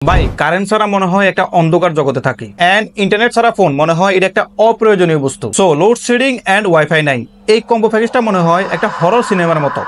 ভাই কারেন্ট ছাড়া মনে হয় একটা অন্ধকার জগতে থাকি এন্ড ইন্টারনেট ছাড়া ফোন মনে হয় এটা একটা অপ্রয়োজনীয় বস্তু। সো লোডশেডিং এন্ড ওয়াইফাই নাই, এই কম্বো প্যাকেজটা মনে হয় একটা হরর সিনেমার মতো।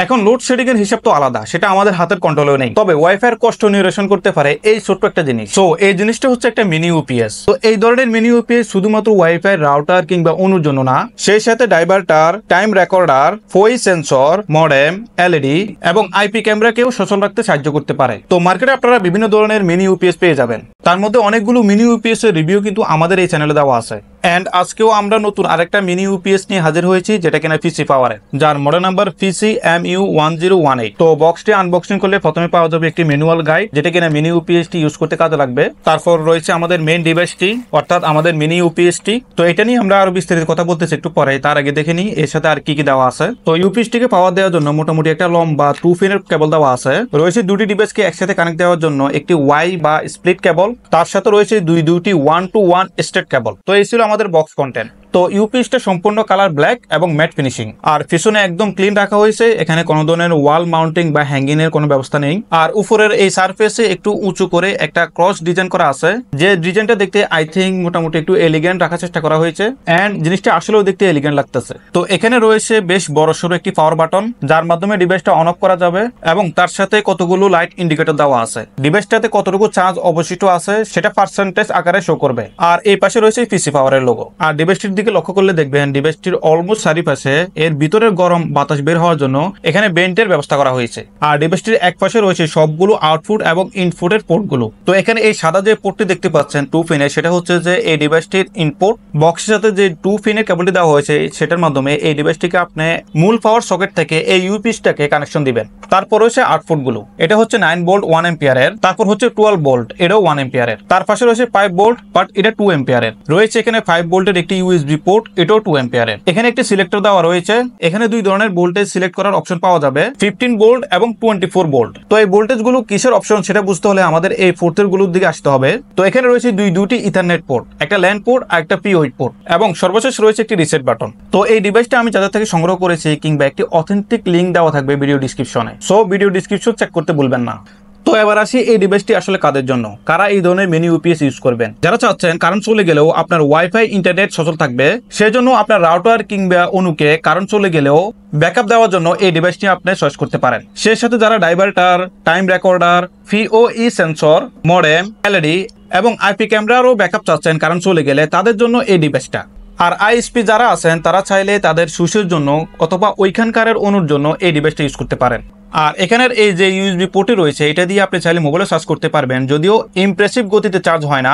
এখন লোডশেডিং এর হিসাব তো আলাদা, সেটা আমাদের হাতের কন্ট্রোলেও নেই, তবে ওয়াইফাই এর কষ্ট নিরসন করতে পারে এই ছোট্ট একটা জিনিস। সো এই জিনিসটা হচ্ছে একটা মিনি ইউপিএস। তো এই ধরনের মিনি ইউপিএস শুধুমাত্র ওয়াইফাই রাউটার কিংবা অনুর জন্য না, সেই সাথে diverter, time recorder, voice sensor, modem, LED এবং আইপি ক্যামেরাকেও সচল রাখতে সাহায্য করতে পারে। তো মার্কেটে আপনারা বিভিন্ন ধরনের মিনি ইউপিএস পেয়ে যাবেন, তার মধ্যে অনেকগুলো মিনি ইউপিএস এর রিভিউ কিন্তু আমাদের এই চ্যানেলে দেওয়া আছে। এন্ড আজকেও আমরা নতুন আরেকটা মিনি ইউপিএস নিয়ে হাজির হয়েছি, যেটা কিনা পিসি পাওয়ারের, যার মডেল নাম্বার PCMU1018। তো বক্সটি আনবক্সিং করলে প্রথমে পাওয়া যাবে একটি ম্যানুয়াল গাইড, যেটা কিনা মিনি ইউপিএসটি ইউজ করতে কাজে লাগবে। তারপর রয়েছে আমাদের মেইন ডিভাইসটি, অর্থাৎ আমাদের মিনি ইউপিএসটি। তো এটা নিয়ে আমরা আরো বিস্তারিত কথা বলতেছি একটু পরে, তার আগে দেখে নিই এর সাথে আর কি কি দেওয়া আছে। তো ইউপিএসটিকে পাওয়ার দেওয়ার জন্য মোটামুটি একটা লম্বা 2 পিনের কেবল দেওয়া আছে। রয়েছে দুটি ডিভাইসকে একসাথে কানেক্ট দেওয়ার জন্য একটি ওয়াই বা স্প্লিট কেবল, তার সাথে রয়েছে দুটি 1-to-1 স্ট্রেট কেবল। তো এই ছিল আমাদের বক্স কন্টেন্ট। তো ইউপিএসটা সম্পূর্ণ কালার ব্ল্যাক এবং ম্যাট ফিনিশিং, আর পিছনে একদম ক্লিন রাখা হয়েছে। এখানে কোনো ধরনের ওয়াল মাউন্টিং বা হ্যাঙ্গিং এর কোনো ব্যবস্থা নেই। আর উপরের এই সারফেসে একটু উঁচু করে একটা ক্রস ডিজাইন করা আছে, যে ডিজাইনটা দেখতে আই থিঙ্ক মোটামুটি একটু এলিগেন্ট রাখার চেষ্টা করা হয়েছে, এন্ড জিনিসটা আসলেও দেখতে এলিগেন্ট লাগতেছে। তো এখানে রয়েছে বেশ বড়সড় একটি পাওয়ার বাটন, যার মাধ্যমে ডিভাইসটা অন অফ করা যাবে, এবং তার সাথে কতগুলো লাইট ইন্ডিকেটর দেওয়া আছে। ডিভাইসটাতে কতটুকু চার্জ অবশিষ্ট আছে সেটা পার্সেন্টেজ আকারে শো করবে। আর এই পাশে রয়েছে পিসি পাওয়ারের লোগো। আর ডিভাইসটির দিকে লক্ষ্য করলে দেখবেন ডিভাইসটির অলমোস্ট চারিপাশে এর ভিতরের গরম বাতাস বের হওয়ার জন্য এখানে ভেন্টের ব্যবস্থা করা হয়েছে। আর ডিভাইসটির এক পাশে রয়েছে সবগুলো আউটপুট এবং ইনপুটের পোর্টগুলো। তো এখানে এই সাদা যে পোর্টটি দেখতে পাচ্ছেন 2 পিনের, সেটা হচ্ছে যে এই ডিভাইসটির ইনপুট। বক্সের সাথে যে 2 পিনের কেবলটি দেওয়া হয়েছে সেটার মাধ্যমে এই ডিভাইসটিকে আপনি মূল পাওয়ার সকেট থেকে এই ইউপিএসটাকে কানেকশন দিবেন। তারপর রয়েছে আউটপুট গুলো, এটা হচ্ছে 9 ভোল্ট 1 এম্পিয়ার এর, তারপর হচ্ছে 12 ভোল্ট, এটাও 1 এম্পিয়ার এর, তার পাশে রয়েছে 5 ভোল্ট বাট এটা 2 এম্পিয়ার এর রয়েছে। এখানে 5 ভোল্টের একটি ইউএসবি পোর্ট, এটাও 2 এম্পিয়ার এর। এখানে একটি সিলেক্টর দেওয়া রয়েছে, এখানে দুই ধরনের ভোল্টেজ সিলেক্ট করার অপশন পাওয়া যাবে, 15 ভোল্ট এবং 24 ভোল্ট। তো এই ভোল্টেজ গুলো কিসের অপশন সেটা বুঝতে হলে আমাদের এই পোর্টের গুলোর দিকে আসতে হবে। তো এখানে রয়েছে দুটি ইথারনেট পোর্ট, একটা ল্যান পোর্ট আর একটা P8 পোর্ট, এবং সর্বশেষ রয়েছে একটি রিসেট বাটন। তো এই ডিভাইসটা আমি যাদের থেকে সংগ্রহ করেছি কিংবা একটি অথেন্টিক লিংক দেওয়া থাকবে ভিডিও ডিসক্রিপশনে, সো ভিডিও ডিসক্রিপশন চেক করতে ভুলবেন না। তো এবার আসি এই ডিভাইসটি আসলে কাদের জন্য, কারা এই ধরনের মিনি ইউপিএস ইউজ করবেন। যারা চাচ্ছেন কারেন্ট চলে গেলেও আপনার ওয়াইফাই ইন্টারনেট সচল থাকবে, সেজন্য আপনার রাউটার কিংবা অনুকে কারেন্ট চলে গেলেও ব্যাকআপ দেওয়ার জন্য এই ডিভাইসটি আপনি চয়েস করতে পারেন। সেই সাথে যারা diverter, time recorder, VOE sensor, modem, LED এবং আইপি ক্যামেরারও ব্যাকআপ চাচ্ছেন কারেন্ট চলে গেলে, তাদের জন্য এই ডিভাইসটা। আর আইএসপি যারা আছেন তারা চাইলে তাদের সুইচের জন্য অথবা ওইখানকারের অনুর জন্য এই ডিভাইসটা ইউজ করতে পারেন। আর এখানের এই যে ইউএসবি পোর্টটি রয়েছে, এটা দিয়ে আপনি চাইলে মোবাইলে চার্জ করতে পারবেন, যদিও ইমপ্রেসিভ গতিতে চার্জ হয় না,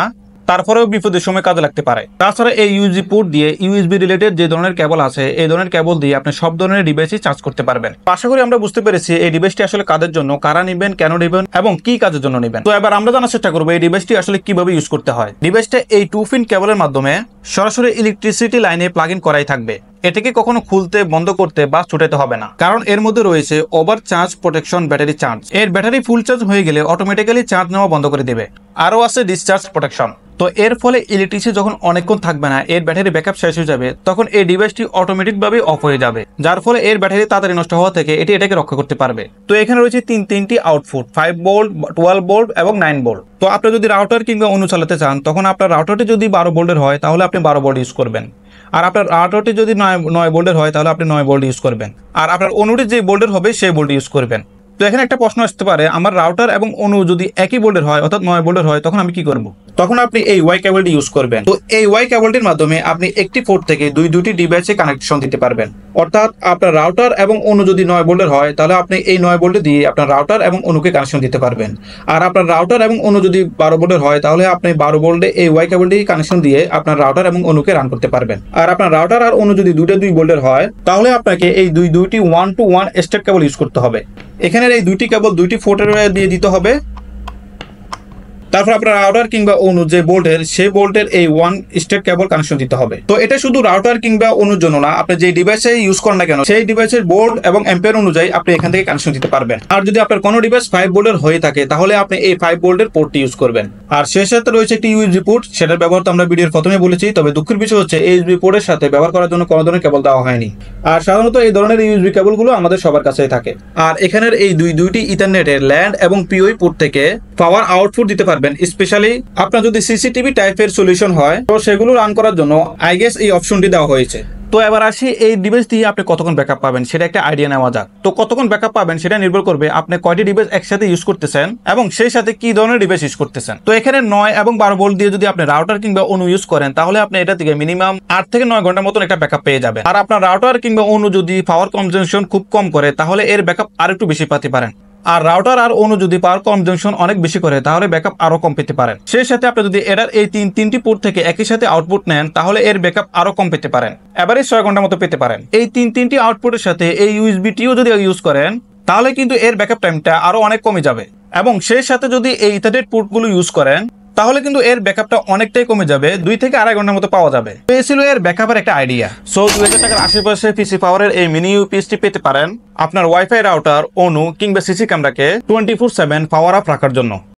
তারপরেও বিপদের সময় কাজে লাগতে পারে। তাছাড়া এই ইউএসবি পোর্ট দিয়ে ইউএসবি রিলেটেড যে ধরনের কেবল আছে, এই ধরনের কেবল দিয়ে আপনি সব ধরনের ডিভাইসই চার্জ করতে পারবেন। আশা করি আমরা বুঝতে পেরেছি এই ডিভাইসটি আসলে কাদের জন্য, কারা নেবেন, কেন নেবেন এবং কি কাজের জন্য নেবেন। তো এবার আমরা জানার চেষ্টা করবো এই ডিভাইসটি আসলে কিভাবে ইউজ করতে হয়। ডিভাইসটা এই 2 পিন কেবলের মাধ্যমে সরাসরি ইলেকট্রিসিটি লাইনে প্লাগ ইন করাই থাকবে। এটাকে কখনো খুলতে, বন্ধ করতে বা ছুটাতে হবে না, কারণ এর মধ্যে রয়েছে over charge protection battery charge. এর ব্যাটারি ফুল চার্জ হয়ে গেলে অটোমেটিক্যালি চার্জ নেওয়া বন্ধ করে দেবে। আরও আছে ডিসচার্জ প্রোটেকশন। তো এর ফলে ইলেকট্রিসিটি যখন অনেকক্ষণ থাকবে না, এর ব্যাটারি ব্যাকআপ শেষ হয়ে যাবে, তখন এই ডিভাইসটি অটোমেটিকভাবে অফ হয়ে যাবে, যার ফলে এর ব্যাটারি তাড়াতাড়ি নষ্ট হওয়া থেকে এটাকে রক্ষা করতে পারবে। তো এখানে রয়েছে তিনটি আউটপুট, 5 ভোল্ট, 12 ভোল্ট এবং 9 ভোল্ট। তো আপনি যদি রাউটার কিংবা অনু চালাতে চান, তখন আপনার রাউটারটি যদি 12 ভোল্টের হয় তাহলে আপনি 12 ভোল্ট ইউজ করবেন, আর আপনার রাউটারটি যদি 9 ভোল্টের হয় তাহলে আপনি 9 ভোল্ট ইউজ করবেন, আর আপনার অনুটি যে ভোল্টের হবে সেই ভোল্ট ইউজ করবেন। তো এখানে একটা প্রশ্ন আসতে পারে, আমার রাউটার এবং অনু যদি একই ভোল্টের হয়, অর্থাৎ 9 ভোল্টের হয়, তখন আমি কি করব? তখন আপনি এই ওয়াই কেবলটি ইউজ করবেন। তো এই ওয়াই কেবলটির মাধ্যমে আপনি একটি পোর্ট থেকে দুটি ডিভাইসে কানেকশন দিতে পারবেন। অর্থাৎ আপনার রাউটার এবং অনু যদি 9 ভোল্টের হয়, তাহলে আপনি এই 9 ভোল্টে দিয়ে আপনার রাউটার এবং অনুকে কানেকশন দিতে পারবেন। আর আপনার রাউটার এবং অনু যদি 12 ভোল্টের হয়, তাহলে আপনি 12 ভোল্টে এই ওয়াই কেবলটি কানেকশন দিয়ে আপনার রাউটার এবং অনুকে রান করতে পারবেন। আর আপনার রাউটার আর অনু যদি 2 ভোল্টের হয়, তাহলে আপনাকে এই দুটি 1-to-1 স্ট্রেট কেবল ইউজ করতে হবে। এখানের এই দুটি কেবল 2টি পোর্টের দিয়ে দিতে হবে। তারপর আপনার রাউটার কিংবা অনু যে বোল্টের সেই বোল্টের এই ওয়ান স্টেট কেবল কানেকশন দিতে হবে। তো এটা শুধু রাউটার কিংবা অনুর জন্য না, আপনি যে ডিভাইসে ইউজ করেন না কেন সেই ডিভাইসের বোর্ড এবং এম্পিয়ার অনুযায়ী আপনি এখান থেকে কানেকশন দিতে পারবেন। আর যদি আপনার কোনো ডিভাইস 5 ভোল্টের হয়ে থাকে তাহলে আপনি এই 5 ভোল্টের পোর্টটি ইউজ করবেন। আর সেই সাথে রয়েছে একটি ইউএসবি পোর্ট, সেটার ব্যবহার তো আমরা ভিডিওর প্রথমে বলেছি। তবে দুঃখের বিষয় হচ্ছে এই ইউএসবি পোর্টের সাথে ব্যবহার করার জন্য কোনো ধরনের কেবল দেওয়া হয়নি। আর সাধারণত এই ধরনের ইউএসবি কেবলগুলো আমাদের সবার কাছেই থাকে। আর এখানের এই দুইটি ইথারনেটের ল্যান্ড এবং পিওই পোর্ট থেকে পাওয়ার আউটপুট দিতে পারবেন। স্পেশালি আপনার যদি সিসিটিভি টাইপের সলিউশন হয় তো সেগুলো রান করার জন্য আই গেস এই অপশনটি দেওয়া হয়েছে। তো এবার আসি এই ডিভাইস দিয়ে আপনি কতক্ষণ ব্যাকআপ পাবেন সেটা একটা আইডিয়া নেওয়া যাক। তো কতক্ষণ ব্যাকআপ পাবেন সেটা নির্ভর করবে আপনি কয়টি ডিভাইস একসাথে ইউজ করতেছেন এবং সেই সাথে কি ধরনের ডিভাইস ইউজ করতেছেন। তো এখানে 9 এবং 12 ভোল্ট দিয়ে যদি আপনি রাউটার কিংবা অনু ইউজ করেন তাহলে আপনি এটা থেকে মিনিমাম 8 থেকে 9 ঘন্টার মতন একটা ব্যাকআপ পেয়ে যাবেন। আর আপনার রাউটার কিংবা অনু যদি পাওয়ার কনজাম্পশন খুব কম করে তাহলে এর ব্যাকআপ আর একটু বেশি পেতে পারেন। আর রাউটার আর অনু যদি পাওয়ার কনজাম্পশন অনেক বেশি করে তাহলে ব্যাকআপ আরো কম পেতে পারেন। সেই সাথে আপনি যদি এটার এই তিনটি পোর্ট থেকে একই সাথে আউটপুট নেন তাহলে এর ব্যাকআপ আরো কম পেতে পারেন, এভারেজ 6 ঘন্টার মতো পেতে পারেন। এই তিনটি আউটপুটের সাথে এই ইউএসবিটিও যদি ইউজ করেন তাহলে কিন্তু এর ব্যাকআপ টাইমটা আরো অনেক কমে যাবে। এবং সেই সাথে যদি এই ইথারনেট পোর্টগুলো ইউজ করেন তাহলে কিন্তু এর ব্যাকআপটা অনেকটাই কমে যাবে, 2 থেকে 2.5 ঘন্টার মতো পাওয়া যাবে। তো এই ছিল এর ব্যাকআপের একটা আইডিয়া। সো 2000 টাকার আশেপাশে পিসি পাওয়ারের এই মিনি ইউপিএসটি পেতে পারেন আপনার ওয়াইফাই রাউটার, অনু কিংবা সিসি ক্যামেরাকে 24/7 পাওয়ার আপ রাখার জন্য।